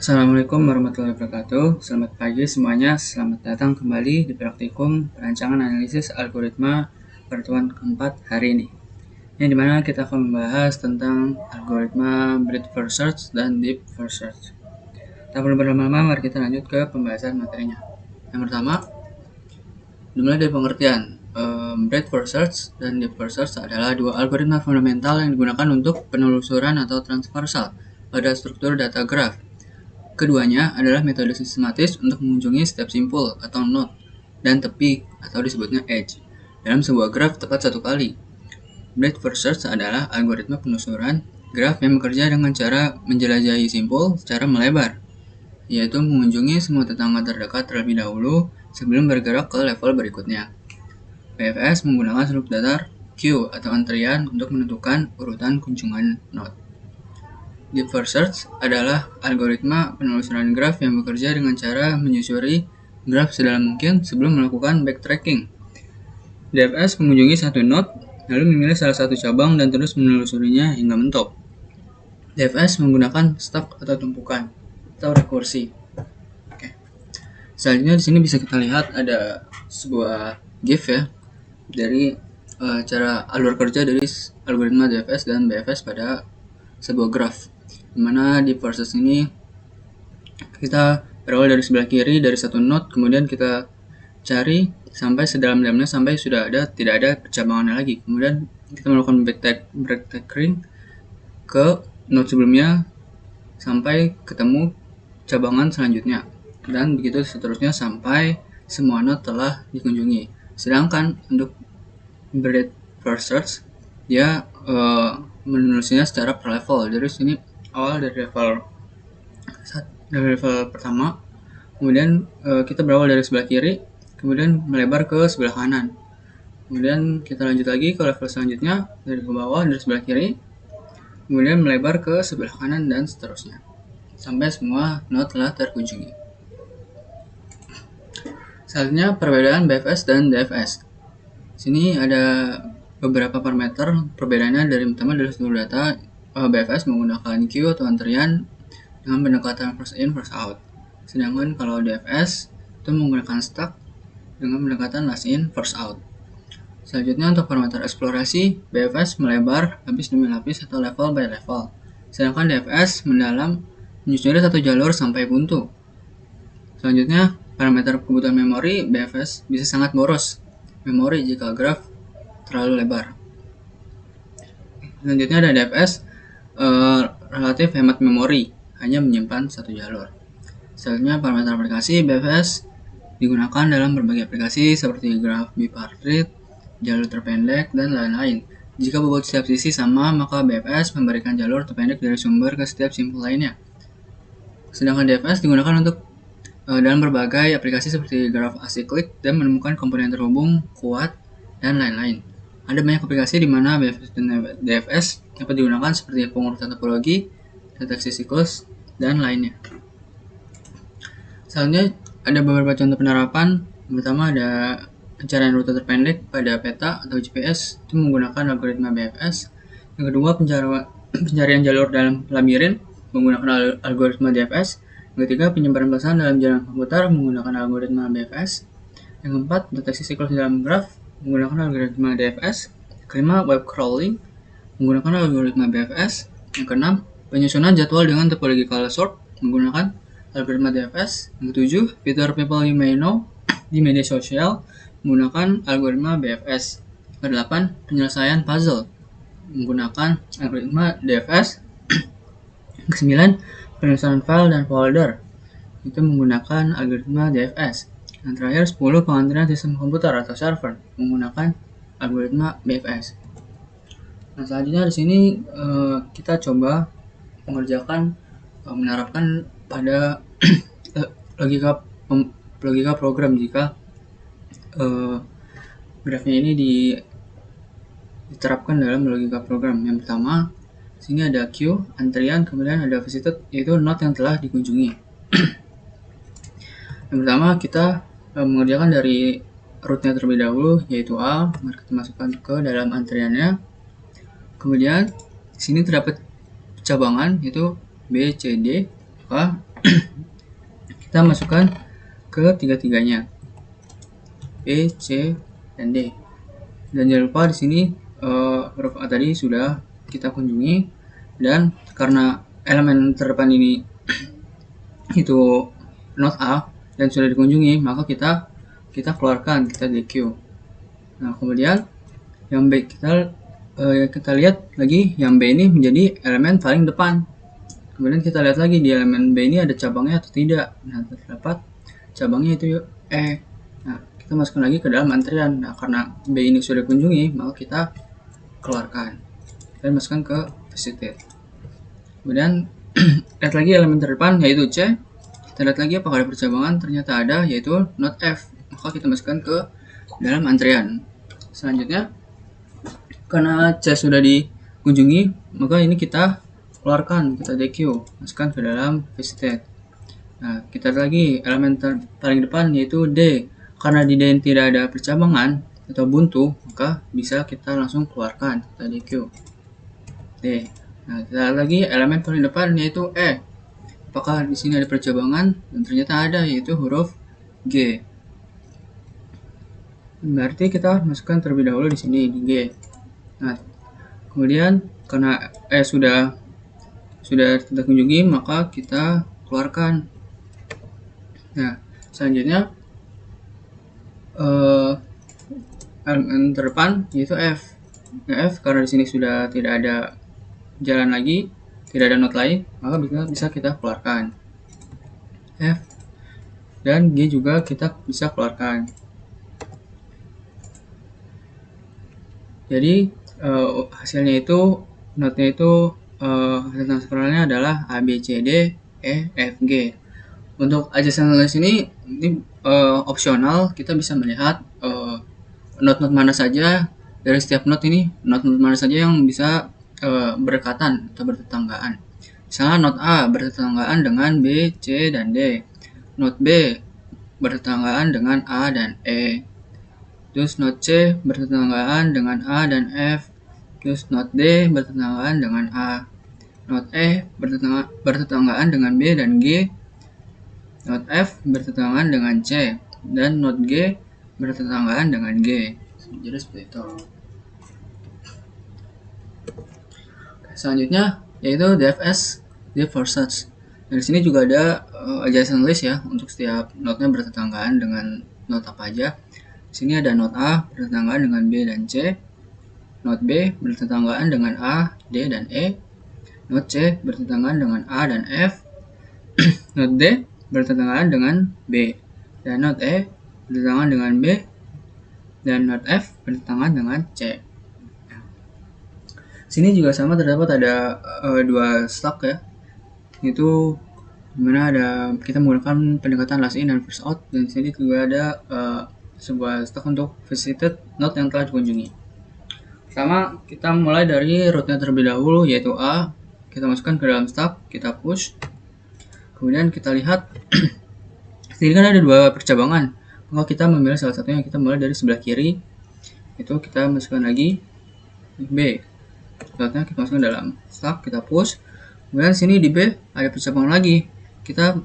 Assalamualaikum warahmatullahi wabarakatuh. Selamat pagi semuanya. Selamat datang kembali di praktikum perancangan analisis algoritma pertemuan keempat hari ini. Yang dimana kita akan membahas tentang algoritma breadth first search dan deep first search. Tak perlu berlama-lama, mari kita lanjut ke pembahasan materinya. Yang pertama, dimulai dari pengertian. Breadth first search dan deep first search adalah dua algoritma fundamental yang digunakan untuk penelusuran atau transversal pada struktur data graph. Keduanya adalah metode sistematis untuk mengunjungi setiap simpul atau node dan tepi atau disebutnya edge dalam sebuah graf tepat satu kali. Breadth first search adalah algoritma penelusuran graf yang bekerja dengan cara menjelajahi simpul secara melebar, yaitu mengunjungi semua tetangga terdekat terlebih dahulu sebelum bergerak ke level berikutnya. BFS menggunakan struktur datar queue atau antrian untuk menentukan urutan kunjungan node. Deep first search adalah algoritma penelusuran graf yang bekerja dengan cara menyusuri graf sedalam mungkin sebelum melakukan backtracking. DFS mengunjungi satu node, lalu memilih salah satu cabang dan terus menelusurinya hingga mentok. DFS menggunakan stack atau tumpukan atau rekursi. Selanjutnya di sini bisa kita lihat ada sebuah GIF ya dari cara alur kerja dari algoritma DFS dan BFS pada sebuah graf. Dimana di proses ini kita berawal dari sebelah kiri dari satu node, kemudian kita cari sampai sedalam-dalamnya sampai tidak ada percabangannya lagi. Kemudian kita melakukan backtracking ke node sebelumnya sampai ketemu cabangan selanjutnya, dan begitu seterusnya sampai semua node telah dikunjungi. Sedangkan untuk breadth first search dia menelusurinya secara per level. Dari sini awal dari level pertama, kemudian kita berawal dari sebelah kiri, kemudian melebar ke sebelah kanan, kemudian kita lanjut lagi ke level selanjutnya dari ke bawah dari sebelah kiri, kemudian melebar ke sebelah kanan dan seterusnya sampai semua node telah terkunjungi. Selanjutnya perbedaan BFS dan DFS. Sini ada beberapa parameter perbedaannya. Pertama dari struktur data. BFS menggunakan queue atau antrian dengan pendekatan first in first out, sedangkan kalau DFS itu menggunakan stack dengan pendekatan last in first out. Selanjutnya untuk parameter eksplorasi, BFS melebar lapis demi lapis atau level by level, sedangkan DFS mendalam menyusuri satu jalur sampai buntu. Selanjutnya parameter kebutuhan memori, BFS bisa sangat boros memori jika graf terlalu lebar. Selanjutnya ada DFS relatif hemat memori, hanya menyimpan satu jalur. Selanjutnya parameter aplikasi, BFS digunakan dalam berbagai aplikasi seperti graf bipartite, jalur terpendek, dan lain-lain. Jika bobot setiap sisi sama, maka BFS memberikan jalur terpendek dari sumber ke setiap simpul lainnya. Sedangkan DFS digunakan untuk dalam berbagai aplikasi seperti graf acyclic dan menemukan komponen terhubung kuat dan lain-lain. Ada banyak aplikasi di mana BFS dan DFS dapat digunakan seperti pengurusan topologi, deteksi siklus, dan lainnya. Selanjutnya ada beberapa contoh penerapan. Pertama ada pencarian rute terpendek pada peta atau GPS, itu menggunakan algoritma BFS. Yang kedua pencarian jalur dalam labirin menggunakan algoritma DFS. Yang ketiga penyebaran pesan dalam jalan komputer menggunakan algoritma BFS. Yang keempat deteksi siklus dalam graf menggunakan algoritma DFS. Kelima web crawling menggunakan algoritma BFS. Yang keenam penyusunan jadwal dengan topological sort menggunakan algoritma DFS. Yang ketujuh fitur people you may know di media sosial menggunakan algoritma BFS. Kedelapan penyelesaian puzzle menggunakan algoritma DFS. Kesembilan penulisan file dan folder itu menggunakan algoritma DFS. Yang terakhir 10 pengantrian sistem komputer atau server menggunakan algoritma BFS. Nah, selanjutnya di sini kita coba mengerjakan menerapkan pada logika program jika grafnya ini diterapkan dalam logika program. Yang pertama, sini ada queue, antrian, kemudian ada visited, yaitu node yang telah dikunjungi. Yang pertama kita mengerjakan dari root-nya terlebih dahulu, yaitu A, mari kita masukkan ke dalam antriannya. Kemudian di sini terdapat cabangan yaitu B, C, D, maka kita masukkan ke tiga-tiganya, B, C, dan D. Dan jangan lupa di sini huruf A tadi sudah kita kunjungi, dan karena elemen terdepan ini itu not A dan sudah dikunjungi, maka kita keluarkan, kita DQ. Nah, kemudian yang B kita lihat lagi, yang B ini menjadi elemen paling depan. Kemudian kita lihat lagi di elemen B ini ada cabangnya atau tidak. Nah, terdapat cabangnya itu E. Nah, kita masukkan lagi ke dalam antrian. Nah, karena B ini sudah dikunjungi, maka kita keluarkan dan masukkan ke visited. Kemudian lihat lagi elemen terdepan yaitu C. Kita lihat lagi apakah ada percabangan, ternyata ada, yaitu not F. Maka kita masukkan ke dalam antrian. Selanjutnya, karena C sudah dikunjungi, maka ini kita keluarkan, kita DQ, masukkan ke dalam visited. Nah, kita lihat lagi elemen paling depan yaitu D. Karena di D tidak ada percabangan atau buntu, maka bisa kita langsung keluarkan, kita DQ. D. Nah, kita lihat lagi elemen paling depan yaitu E. Apakah di sini ada percabangan? Dan ternyata ada, yaitu huruf G. Berarti kita masukkan terlebih dahulu di sini di G. Nah, kemudian karena E sudah kita kunjungi, maka kita keluarkan. Nah, selanjutnya elemen terdepan yaitu F. Nah, F karena di sini sudah tidak ada jalan lagi, tidak ada not lain, maka bisa kita keluarkan. F dan G juga kita bisa keluarkan. Jadi hasilnya itu, notnya itu hasil transferannya adalah A, B, C, D, E, F, G. Untuk adjacent list ini opsional, kita bisa melihat not-not mana saja dari setiap not ini, not-not mana saja yang bisa berdekatan atau bertetanggaan. Misalnya not A bertetanggaan dengan B, C, dan D. Not B bertetanggaan dengan A dan E. Terus not C bertetanggaan dengan A dan F. Terus not D bertetanggaan dengan A. Not E bertetanggaan dengan B dan G. Not F bertetanggaan dengan C. Dan not G bertetanggaan dengan G. Jadi seperti itu. Selanjutnya yaitu DFS, Deep for Search. Dari sini juga ada adjacent list ya, untuk setiap notnya bertetanggaan dengan not apa aja. Di sini ada not A bertetanggaan dengan B dan C, not B bertetanggaan dengan A, D, dan E, not C bertetanggaan dengan A dan F, not D bertetanggaan dengan B, dan not E bertetanggaan dengan B, dan not F bertetanggaan dengan C. Sini juga sama, terdapat ada dua stock ya, itu dimana kita menggunakan pendekatan last in dan first out, dan sini juga ada sebuah stock untuk visited node yang telah dikunjungi. Pertama, kita mulai dari rootnya terlebih dahulu yaitu A, kita masukkan ke dalam stock, kita push, kemudian kita lihat sini kan ada dua percabangan, maka kita memilih salah satunya. Kita mulai dari sebelah kiri, itu kita masukkan lagi B. Slotnya kita masukkan dalam stock, kita push. Kemudian sini di B ada percabangan lagi. Kita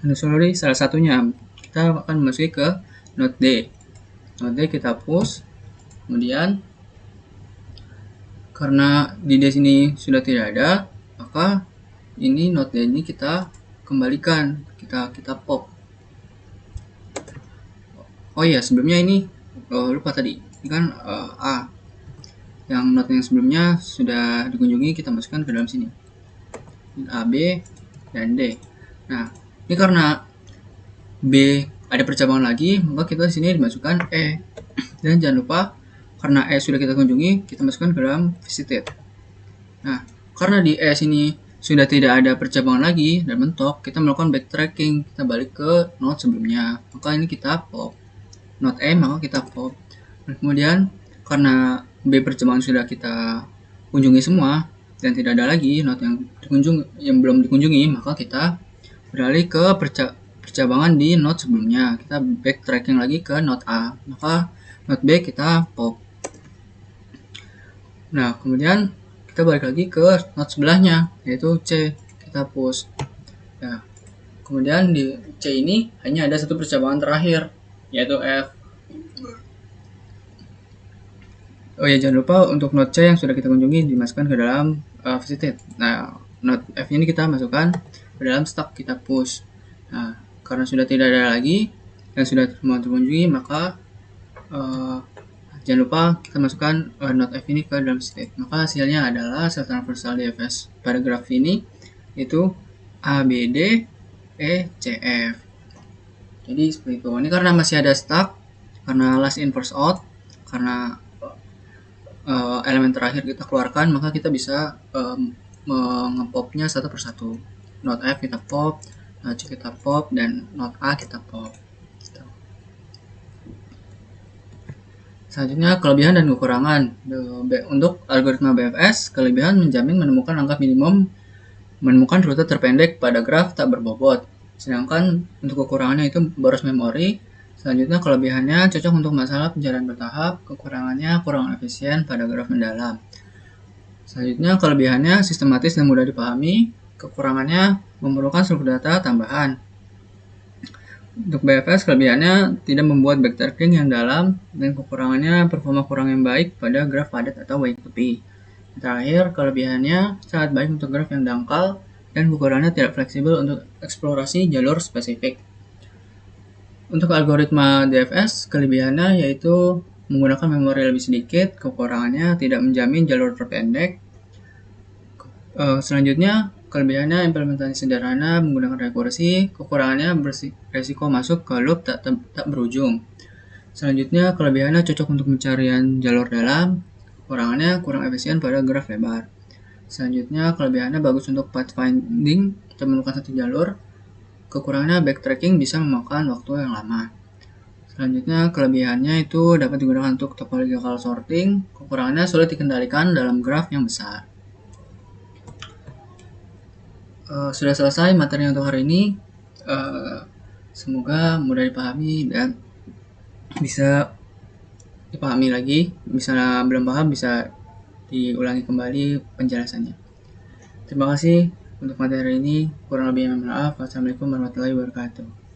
menelusuri salah satunya. Kita akan memasuki ke node D. Node D kita push. Kemudian karena di D sini sudah tidak ada, maka ini node D ini kita kembalikan. Kita pop. Oh iya, sebelumnya ini lupa tadi. Ini kan A. Yang not yang sebelumnya sudah dikunjungi, kita masukkan ke dalam sini A, B, dan D. Nah, ini karena B ada percabangan lagi, maka kita di sini dimasukkan E. Dan jangan lupa, karena E sudah kita kunjungi, kita masukkan ke dalam visited. Nah, karena di E sini sudah tidak ada percabangan lagi dan mentok, kita melakukan backtracking, kita balik ke not sebelumnya. Maka ini kita pop not E, maka kita pop. Nah, kemudian karena B percabangan sudah kita kunjungi semua dan tidak ada lagi not yang belum dikunjungi, maka kita beralih ke percabangan di not sebelumnya. Kita backtracking lagi ke not A, maka not B kita pop. Nah, kemudian kita balik lagi ke not sebelahnya yaitu C, kita push. Nah, Kemudian di C ini hanya ada satu percobaan terakhir, yaitu F. Oh ya, jangan lupa untuk node C yang sudah kita kunjungi dimasukkan ke dalam visited. Nah, node F ini kita masukkan ke dalam stack, kita push. Nah, karena sudah tidak ada lagi yang sudah terkunjungi, maka jangan lupa kita masukkan node F ini ke dalam state. Maka hasilnya adalah sel transversal DFS pada graf ini itu A, B, D, E, C, F. Jadi seperti itu. Ini karena masih ada stack, karena last in first out, karena elemen terakhir kita keluarkan, maka kita bisa mengepopnya satu persatu. Node F kita pop, node C kita pop, dan node A kita pop. Gitu. Selanjutnya kelebihan dan kekurangan. Untuk algoritma BFS, kelebihan menjamin menemukan angka minimum, menemukan rute terpendek pada graf tak berbobot. Sedangkan untuk kekurangannya itu boros memori. Selanjutnya kelebihannya cocok untuk masalah pencarian bertahap, kekurangannya kurang efisien pada graf mendalam. Selanjutnya kelebihannya sistematis dan mudah dipahami, kekurangannya memerlukan struktur data tambahan. Untuk BFS kelebihannya tidak membuat backtracking yang dalam, dan kekurangannya performa kurang yang baik pada graf padat atau Y2P. Terakhir, kelebihannya sangat baik untuk graf yang dangkal, dan kekurangannya tidak fleksibel untuk eksplorasi jalur spesifik. Untuk algoritma DFS, kelebihannya yaitu menggunakan memori lebih sedikit, kekurangannya tidak menjamin jalur terpendek. Selanjutnya, kelebihannya implementasi sederhana menggunakan rekursi, kekurangannya resiko masuk ke loop tak berujung. Selanjutnya, kelebihannya cocok untuk pencarian jalur dalam, kekurangannya kurang efisien pada graf lebar. Selanjutnya, kelebihannya bagus untuk pathfinding atau menemukan satu jalur, kekurangannya backtracking bisa memakan waktu yang lama. Selanjutnya, kelebihannya itu dapat digunakan untuk topological sorting, kekurangannya sulit dikendalikan dalam graf yang besar. Sudah selesai materi untuk hari ini. Semoga mudah dipahami dan bisa dipahami lagi. Misalnya belum paham, bisa diulangi kembali penjelasannya. Terima kasih untuk materi ini. Kurang lebihnya mohon maaf. Wassalamualaikum warahmatullahi wabarakatuh.